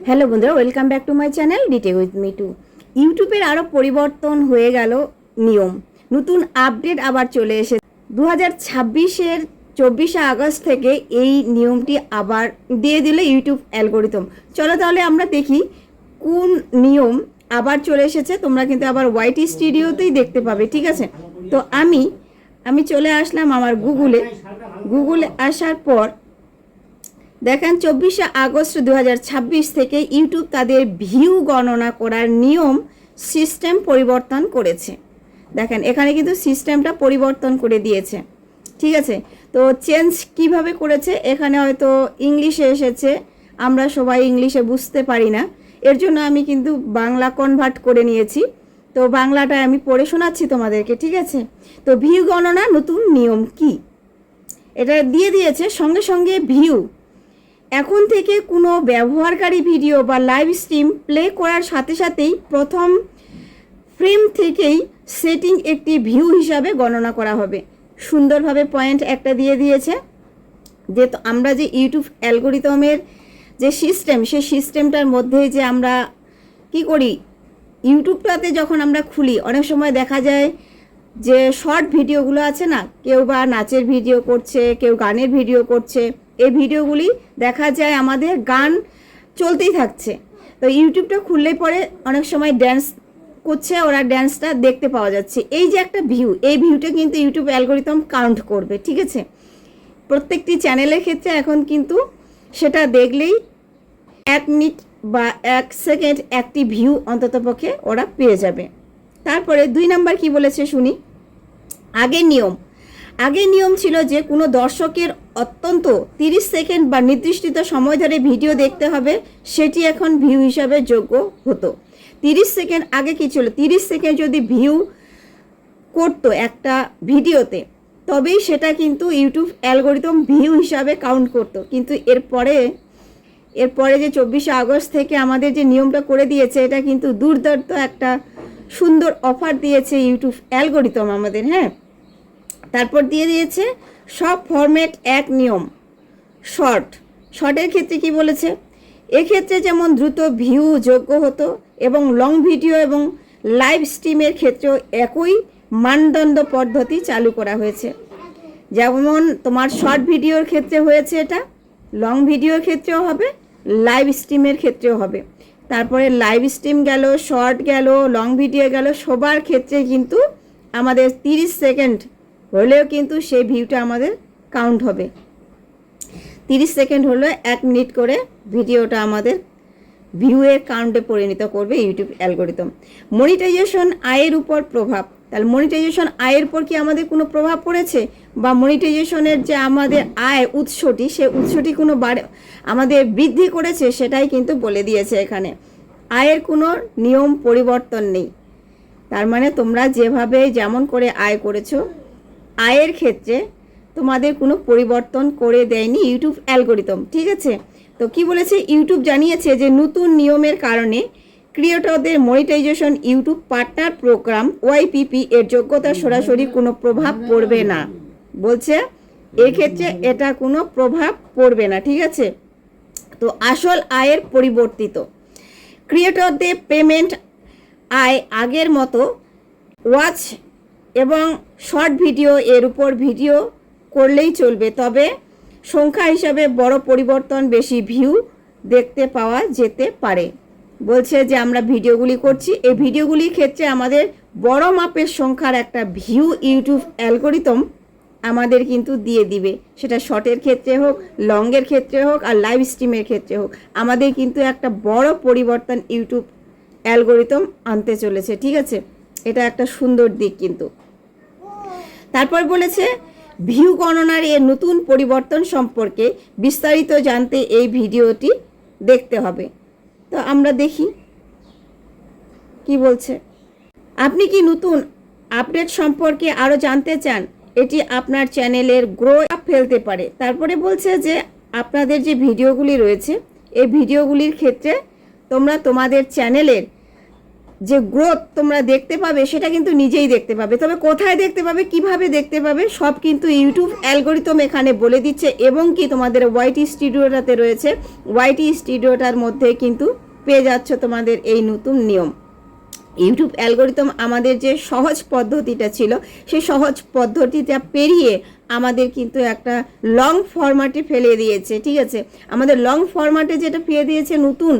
Hello বন্ধুরা, welcome back to my channel detect with me two. ইউটিউবের আরও পরিবর্তন হয়ে গেল নিয়ম, নতুন আপডেট আবার চলে এসেছে 2026-এর 24শে আগস্ট থেকে এই নিয়মটি আবার দিয়ে দিল ইউটিউব অ্যালগোরিদম। চলো তাহলে আমরা দেখি কোন নিয়ম আবার চলে এসেছে। তোমরা কিন্তু আবার ওয়াইটি স্টুডিওতেই দেখতে পাবে, ঠিক আছে? তো আমি চলে আসলাম আমার গুগলে আসার পর দেখেন 24শে আগস্ট 2026 থেকে ইউটিউব তাদের ভিউ গণনা করার নিয়ম সিস্টেম পরিবর্তন করেছে। দেখেন এখানে কিন্তু সিস্টেমটা পরিবর্তন করে দিয়েছে, ঠিক আছে? তো চেঞ্জ কিভাবে করেছে, এখানে হয়তো ইংলিশে এসেছে, আমরা সবাই ইংলিশে বুঝতে পারি না, এর জন্য আমি কিন্তু বাংলা কনভার্ট করে নিয়েছি। তো বাংলাটায় আমি পড়ে শোনাচ্ছি তোমাদেরকে, ঠিক আছে? তো ভিউ গণনা নতুন নিয়ম কি, এটা দিয়ে দিয়েছে। সঙ্গে সঙ্গে ভিউ এখন থেকে কোনো ব্যবহারকারী ভিডিও বা লাইভ স্ট্রিম প্লে করার সাথে সাথেই প্রথম ফ্রেম থেকেই সেটিং একটি ভিউ হিসাবে গণনা করা হবে। সুন্দরভাবে পয়েন্ট একটা দিয়ে দিয়েছে যে আমরা যে ইউটিউব অ্যালগোরিদমের যে সিস্টেম, সেই সিস্টেমটার মধ্যে যে আমরা কি করি, ইউটিউবটাতে যখন আমরা খুলি অনেক সময় দেখা যায় যে শর্ট ভিডিওগুলো আছে না, কেউ বা নাচের ভিডিও করছে, কেউ গানের ভিডিও করছে, এই ভিডিওগুলি দেখা যায় আমাদের গান চলতেই থাকছে। তো ইউটিউবটা খুললেই পরে অনেক সময় ড্যান্স করছে, ওরা ড্যান্সটা দেখতে পাওয়া যাচ্ছে। এই যে একটা ভিউ, এই ভিউটা কিন্তু ইউটিউব অ্যালগোরিদম কাউন্ট করবে, ঠিক আছে? প্রত্যেকটি চ্যানেলের ক্ষেত্রে এখন কিন্তু সেটা দেখলেই 1 মিনিট বা 1 সেকেন্ড একটি ভিউ অন্ততপক্ষে ওরা পেয়ে যাবে। তারপরে 2 নাম্বার কি বলেছে শুনি। আগের নিয়ম ছিল যে কোনো দর্শকের অত্যন্ত 30 সেকেন্ড বা নির্দিষ্ট সময় ধরে ভিডিও দেখতে হবে, সেটি এখন ভিউ হিসাবে যোগ্য হতো। 30 সেকেন্ড আগে কি ছিল, 30 সেকেন্ড যদি ভিউ করতো একটা ভিডিওতে, তবেই সেটা কিন্তু ইউটিউব অ্যালগোরিদম ভিউ হিসাবে কাউন্ট করতো। কিন্তু এরপরে যে 24শে আগস্ট থেকে আমাদের যে নিয়মটা করে দিয়েছে, এটা কিন্তু দুর্দান্ত একটা সুন্দর অফার দিয়েছে ইউটিউব অ্যালগোরিদম আমাদের। হ্যাঁ, তারপর দিয়ে দিয়েছে সব ফরম্যাট এক নিয়ম। শর্টের ক্ষেত্রে কি বলেছে, এক্ষেত্রে যেমন দ্রুত ভিউ যোগ্য হতো এবং লং ভিডিও এবং লাইভ স্ট্রিমের ক্ষেত্রেও একই মানদণ্ড পদ্ধতি চালু করা হয়েছে। যেমন তোমার শর্ট ভিডিওর ক্ষেত্রে হয়েছে, এটা লং ভিডিওর ক্ষেত্রেও হবে, লাইভ স্ট্রিমের ক্ষেত্রেও হবে। তারপরে লাইভ স্ট্রিম গেল, শর্ট গেল, লং ভিডিও গেল, সবার ক্ষেত্রে কিন্তু আমাদের 30 সেকেন্ড হলেও কিন্তু সেই ভিউটা আমাদের কাউন্ট হবে। 30 সেকেন্ড হলে 1 মিনিট করে ভিডিওটা আমাদের ভিউয়ের কাউন্টে পরিণত করবে ইউটিউব অ্যালগোরিদম। মনিটাইজেশন আয়ের উপর প্রভাব, তাহলে মনিটাইজেশন আয়ের উপর কি আমাদের কোনো প্রভাব পড়েছে, বা মনিটাইজেশনের যে আমাদের আয় উৎসটি, সে উৎসটি কোনো আমাদের বৃদ্ধি করেছে, সেটাই কিন্তু বলে দিয়েছে এখানে। আয়ের কোনো নিয়ম পরিবর্তন নেই, তার মানে তোমরা যেভাবে যেমন করে আয় করেছো, আয়ের ক্ষেত্রে তোমাদের কোনো পরিবর্তন করে দেয়নি ইউটিউব অ্যালগোরিদম, ঠিক আছে? তো কি বলেছে, ইউটিউব জানিয়েছে যে নতুন নিয়মের কারণে ক্রিয়েটরদের monetization YouTube partner program YPP এর যোগ্যতা সরাসরি কোনো প্রভাব পড়বে না। বলছে এক্ষেত্রে এটা কোনো প্রভাব পড়বে না, ঠিক আছে? তো আসল আয়ের পরিবর্তিত, ক্রিয়েটরদের পেমেন্ট আয় আগের মতো ওয়াচ এবং শর্ট ভিডিও এর উপর ভিডিও করলেই চলবে, তবে সংখ্যা হিসাবে বড় পরিবর্তন, বেশি ভিউ দেখতে পাওয়া যেতে পারে। বলছে যে আমরা ভিডিওগুলি করছি, এই ভিডিওগুলির ক্ষেত্রে আমাদের বড় মাপের সংখ্যার একটা ভিউ ইউটিউব অ্যালগোরিদম আমাদের কিন্তু দিয়ে দিবে, সেটা শর্টের ক্ষেত্রে হোক, লংয়ের ক্ষেত্রে হোক, আর লাইভ স্ট্রিমের ক্ষেত্রে হোক। আমাদের কিন্তু একটা বড় পরিবর্তন ইউটিউব অ্যালগোরিদম আনতে চলেছে, ঠিক আছে? এটা একটা সুন্দর দিক কিন্তু। তারপর বলেছে ভিউ গণনার এর নতুন পরিবর্তন সম্পর্কে বিস্তারিত জানতে এই ভিডিওটি দেখতে হবে। তো আমরা দেখি কি বলছে। আপনি কি নতুন আপডেট সম্পর্কে আরও জানতে চান, এটি আপনার চ্যানেলের গ্রো ফেলতে পারে। তারপরে বলছে যে আপনাদের যে ভিডিওগুলি রয়েছে, এই ভিডিওগুলির ক্ষেত্রে তোমরা তোমাদের চ্যানেলের যে গ্রোথ তোমরা দেখতে পাবে সেটা কিন্তু নিজেই দেখতে পাবে। তবে কোথায় দেখতে পাবে, কিভাবে দেখতে পাবে, সব কিন্তু ইউটিউব অ্যালগরিদম এখানে বলে দিচ্ছে। এবং কি তোমাদের ওয়াইটি স্টুডিওটাতে রয়েছে, ওয়াইটি স্টুডিওটার মধ্যে কিন্তু পেয়ে যাচ্ছ তোমাদের এই নতুন নিয়ম। ইউটিউব অ্যালগরিদম আমাদের যে সহজ পদ্ধতিটা ছিল সেই সহজ পদ্ধতিটা পেরিয়ে আমাদের কিন্তু একটা লং ফরম্যাটে ফেলে দিয়েছে। ঠিক আছে, আমাদের লং ফরম্যাটে যেটা ফেলে দিয়েছে, নতুন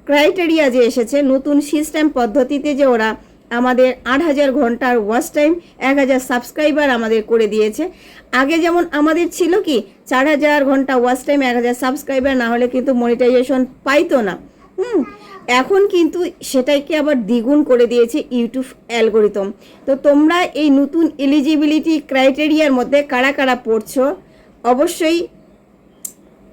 ক্রাইটেরিয়া যে এসেছে, নতুন সিস্টেম পদ্ধতিতে যে ওরা আমাদের 8,000 ঘন্টার ওয়াচ টাইম, 1,000 সাবস্ক্রাইবার আমাদের করে দিয়েছে। আগে যেমন আমাদের ছিল কি 4,000 ঘন্টা ওয়াচ টাইম, 1,000 সাবস্ক্রাইবার না হলে কিন্তু মনিটাইজেশন পাইতো না। এখন কিন্তু সেটাকে আবার দ্বিগুণ করে দিয়েছে ইউটিউব অ্যালগরিদম। তো তোমরা এই নতুন এলিজিবিলিটি ক্রাইটেরিয়ার মধ্যে কারা কারা পড়ছো, অবশ্যই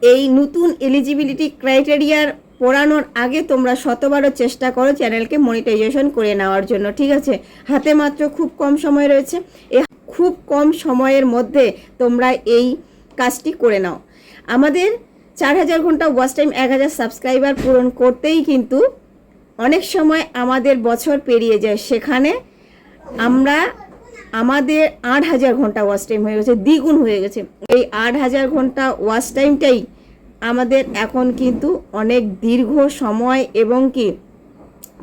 এই নতুন এলিজিবিলিটি ক্রাইটেরিয়ার পড়ানোর আগে তোমরা শতবারও চেষ্টা করো চ্যানেলকে মনিটাইজেশন করে নেওয়ার জন্য। ঠিক আছে, হাতে মাত্র খুব কম সময় রয়েছে, এই খুব কম সময়ের মধ্যে তোমরা এই কাজটি করে নাও। আমাদের 4,000 ঘন্টা ওয়াচ টাইম, 1,000 সাবস্ক্রাইবার পূরণ করতেই কিন্তু অনেক সময় আমাদের বছর পেরিয়ে যায়, সেখানে আমাদের 8,000 ঘন্টা ওয়াচ টাইম হয়ে গেছে, দ্বিগুণ হয়ে গেছে। এই 8,000 ঘন্টা ওয়াচ টাইমটাই আমাদের এখন কিন্তু অনেক দীর্ঘ সময় এবং কি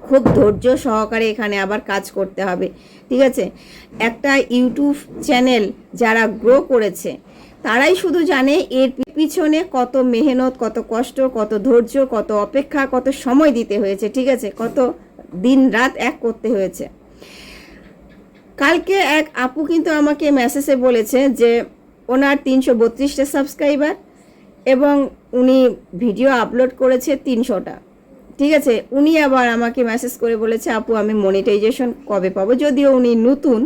খুব ধৈর্য সহকারে এখানে আবার কাজ করতে হবে। ঠিক আছে, একটা ইউটিউব চ্যানেল যারা গ্রো করেছে তারাই শুধু জানে এর পিছনে কত মেহনত, কত কষ্ট, কত ধৈর্য, কত অপেক্ষা, কত সময় দিতে হয়েছে। ঠিক আছে, কত দিন রাত এক করতে হয়েছে। কালকে এক আপু কিন্তু আমাকে মেসেজে বলেছে যে ওনার 332টা সাবস্ক্রাইবার এবং উনি ভিডিও আপলোড করেছে 300টা। ঠিক আছে, উনি আবার আমাকে মেসেজ করে বলেছে আপু আমি মনিটাইজেশন কবে পাবো, যদিও উনি নতুন,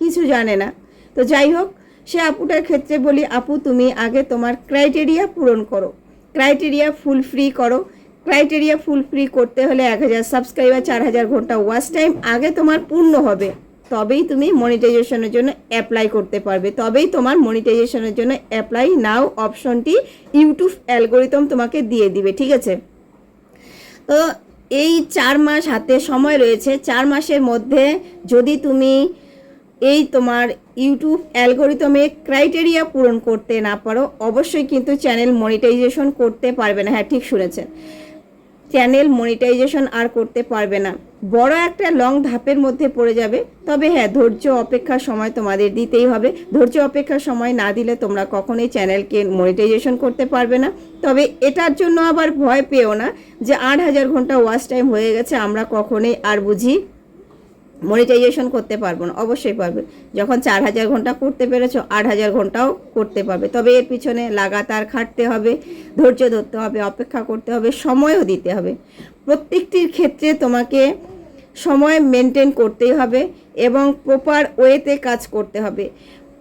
কিছু জানে না। তো যাই হোক, সে আপুটার ক্ষেত্রে বলি আপু তুমি আগে তোমার ক্রাইটেরিয়া পূরণ করো, ক্রাইটেরিয়া ফুলফিল করো। ক্রাইটেরিয়া ফুলফিল করতে হলে 1,000 সাবস্ক্রাইবার, 4,000 ঘন্টা ওয়াচ টাইম আগে তোমার পূর্ণ হবে, তবেই তুমি মনিটাইজেশনের জন্য অ্যাপ্লাই করতে পারবে। তবেই তোমার মনিটাইজেশনের জন্য অ্যাপ্লাই নাও অপশনটি ইউটিউব অ্যালগরিদম তোমাকে দিয়ে দিবে। ঠিক আছে, তো এই 4 মাস হাতে সময় রয়েছে। 4 মাসের মধ্যে যদি তুমি এই তোমার ইউটিউব অ্যালগরিদমে ক্রাইটেরিয়া পূরণ করতে না পারো, অবশ্যই কিন্তু চ্যানেল মনিটাইজেশন করতে পারবে না। হ্যাঁ, ঠিক শুনেছেন, চ্যানেল মনিটাইজেশন আর করতে পারবে না, বড় একটা লং ধাপের মধ্যে পড়ে যাবে। তবে হ্যাঁ, ধৈর্য অপেক্ষার সময় তোমাদের দিতেই হবে। ধৈর্য অপেক্ষার সময় না দিলে তোমরা কখনোই চ্যানেলকে মনিটাইজেশন করতে পারবে না। তবে এটার জন্য আবার ভয় পেও না যে 8,000 ঘন্টা ওয়াচ টাইম হয়ে গেছে, আমরা কখনোই আর বুঝি মনিটাইজেশন করতে পারবো না। অবশ্যই পারবে, যখন 4,000 ঘন্টা করতে পেরেছো 8,000 ঘন্টাও করতে পারবে। তবে এর পিছনে লাগাতার খাটতে হবে, ধৈর্য ধরতে হবে, অপেক্ষা করতে হবে, সময়ও দিতে হবে। প্রত্যেকটির ক্ষেত্রে তোমাকে সময় মেনটেন করতেই হবে এবং প্রপার ওয়েতে কাজ করতে হবে,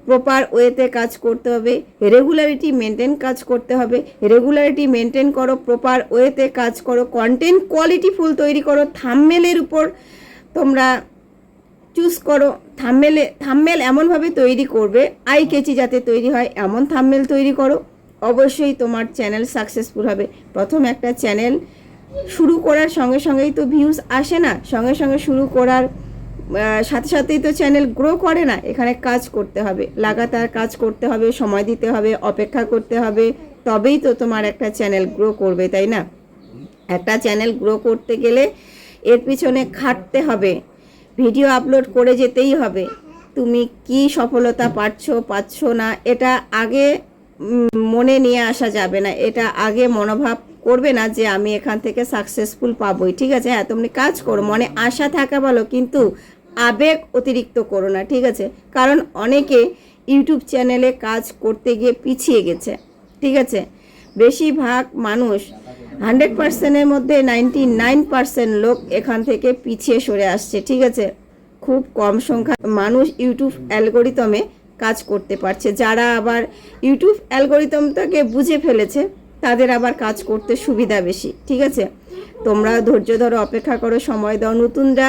প্রপার ওয়েতে কাজ করতে হবে, রেগুলারিটি মেনটেন কাজ করতে হবে। রেগুলারিটি মেনটেন করো, প্রপার ওয়েতে কাজ করো, কন্টেন্ট কোয়ালিটিফুল তৈরি করো, থাম্বনেলের উপর তোমরা চুজ করো। থাম্বনেল এমনভাবে তৈরি করবে আই কেচি যাতে তৈরি হয় এমন থাম্বনেল তৈরি করো, অবশ্যই তোমার চ্যানেল সাকসেসফুল হবে। প্রথম একটা চ্যানেল শুরু করার সঙ্গে সঙ্গেই তো ভিউজ আসে না, সঙ্গে সঙ্গে শুরু করার সাথে সাথেই তো চ্যানেল গ্রো করে না। এখানে কাজ করতে হবে, লাগাতার কাজ করতে হবে, সময় দিতে হবে, অপেক্ষা করতে হবে, তবেই তো তোমার একটা চ্যানেল গ্রো করবে, তাই না? একটা চ্যানেল গ্রো করতে গেলে এর পিছনে খাটতে হবে, ভিডিও আপলোড করে যেতেই হবে। তুমি কি সফলতা পাচ্ছ না এটা আগে মনে নিয়ে আসা যাবে না, এটা আগে মনোভাব করবে না যে আমি এখান থেকে সাকসেসফুল পাবোই। ঠিক আছে, হ্যাঁ তুমি কাজ করো, মনে আশা থাকা ভালো, কিন্তু আবেগ অতিরিক্ত করো না। ঠিক আছে, কারণ অনেকে ইউটিউব চ্যানেলে কাজ করতে গিয়ে পিছিয়ে গেছে। ঠিক আছে, বেশিরভাগ মানুষ 100%-এর মধ্যে 99% লোক এখান থেকে পিছিয়ে সরে আসছে। ঠিক আছে, খুব কম সংখ্যা মানুষ ইউটিউব অ্যালগরিদমে কাজ করতে পারছে। যারা আবার ইউটিউব অ্যালগরিদমটাকে বুঝে ফেলেছে তাদের আবার কাজ করতে সুবিধা বেশি। ঠিক আছে, তোমরা ধৈর্য ধরো, অপেক্ষা করো, সময় দাও। নতুনরা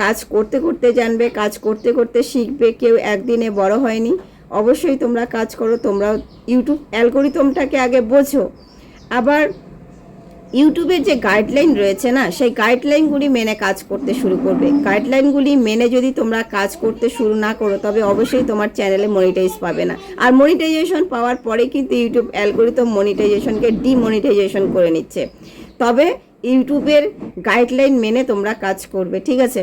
কাজ করতে করতে জানবে, কাজ করতে করতে শিখবে, কেউ একদিনে বড় হয়নি। অবশ্যই তোমরা কাজ করো, তোমরা ইউটিউব অ্যালগরিদমটাকে আগে বোঝো। আবার ইউটিউবের যে গাইডলাইন রয়েছে না, সেই গাইডলাইনগুলি মেনে কাজ করতে শুরু করবে। গাইডলাইনগুলি মেনে যদি তোমরা কাজ করতে শুরু না করো, তবে অবশ্যই তোমার চ্যানেলে মনিটাইজ পাবে না। আর মনিটাইজেশন পাওয়ার পরে কিন্তু ইউটিউব অ্যালগরিদম মনিটাইজেশনকে ডিমনিটাইজেশন করে নিচ্ছে। তবে ইউটিউবের গাইডলাইন মেনে তোমরা কাজ করবে, ঠিক আছে?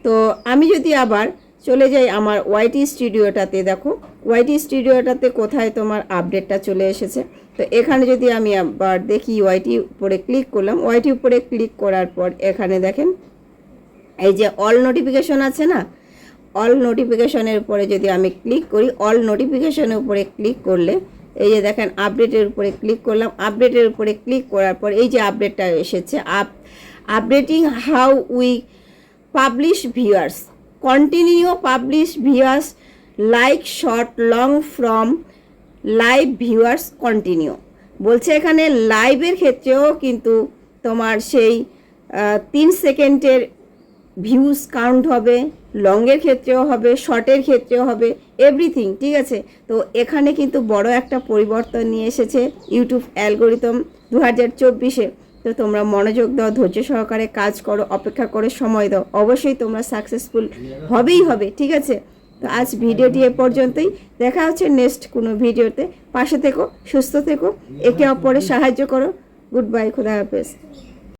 তো আমি যদি আবার চলে যাই আমার ওয়াইটি স্টুডিওটাতে, দেখো ওয়াইটি স্টুডিওটাতে কোথায় তোমার আপডেটটা চলে এসেছে। তো এখানে যদি আমি আবার দেখি, ওয়াইটি উপরে ক্লিক করলাম। ওয়াইটি উপরে ক্লিক করার পর এখানে দেখেন এই যে অল নোটিফিকেশন আছে না, অল নোটিফিকেশনের উপরে যদি আমি ক্লিক করি, অল নোটিফিকেশনের উপরে ক্লিক করলে এই যে দেখেন আপডেটের উপরে ক্লিক করলাম। আপডেটের উপরে ক্লিক করার পর এই যে আপডেটটা এসেছে, updating how we publish viewers, continue publish viewers like short long from live viewers continue বলছে। এখানে লাইভের ক্ষেত্রেও কিন্তু তোমার সেই 3 সেকেন্ডের ভিউজ কাউন্ট হবে, লংয়ের ক্ষেত্রেও হবে, শর্টের ক্ষেত্রেও হবে, এভরিথিং, ঠিক আছে? তো এখানে কিন্তু বড় একটা পরিবর্তন নিয়ে এসেছে ইউটিউব অ্যালগরিদম 2024-এ। তো তোমরা মনোযোগ দাও, ধৈর্য সহকারে কাজ করো, অপেক্ষা করে সময় দাও, অবশ্যই তোমরা সাকসেসফুল হবেই হবে, ঠিক আছে? তো আজ ভিডিওটি এ পর্যন্তই। দেখা হচ্ছে নেক্সট কোনো ভিডিওতে। পাশে থেকো, সুস্থ থেকো, একে অপরের সাহায্য করো। গুড বাই, খুদা হাফেজ।